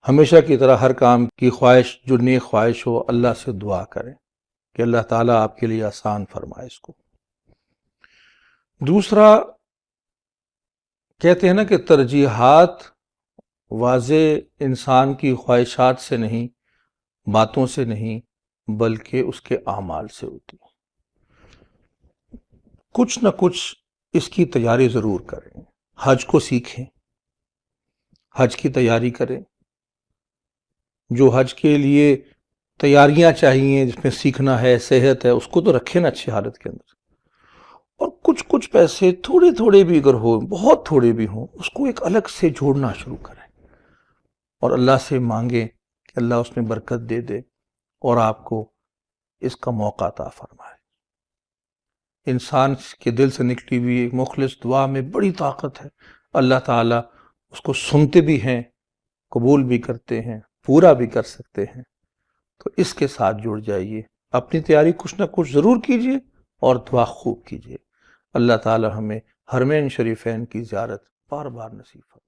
ہمیشہ کی طرح ہر کام کی خواہش جو نیک خواہش ہو اللہ سے دعا کریں کہ اللہ تعالیٰ آپ کے لیے آسان فرمائے اس کو۔ دوسرا کہتے ہیں نا کہ ترجیحات واضح انسان کی خواہشات سے نہیں، باتوں سے نہیں، بلکہ اس کے اعمال سے ہوتی ہے۔ کچھ نہ کچھ اس کی تیاری ضرور کریں، حج کو سیکھیں، حج کی تیاری کریں، جو حج کے لیے تیاریاں چاہیے جس میں سیکھنا ہے، صحت ہے، اس کو تو رکھیں نا اچھی حالت کے اندر، اور کچھ پیسے تھوڑے تھوڑے بھی اگر ہو، بہت تھوڑے بھی ہوں، اس کو ایک الگ سے جوڑنا شروع کریں اور اللہ سے مانگیں کہ اللہ اس میں برکت دے دے اور آپ کو اس کا موقع عطا فرمائے۔ انسان کے دل سے نکلی ہوئی ایک مخلص دعا میں بڑی طاقت ہے، اللہ تعالیٰ اس کو سنتے بھی ہیں، قبول بھی کرتے ہیں، پورا بھی کر سکتے ہیں۔ تو اس کے ساتھ جڑ جائیے، اپنی تیاری کچھ نہ کچھ ضرور کیجیے اور دعا خوب کیجیے۔ اللہ تعالیٰ ہمیں حرمین شریفین کی زیارت بار بار نصیب فرمائے۔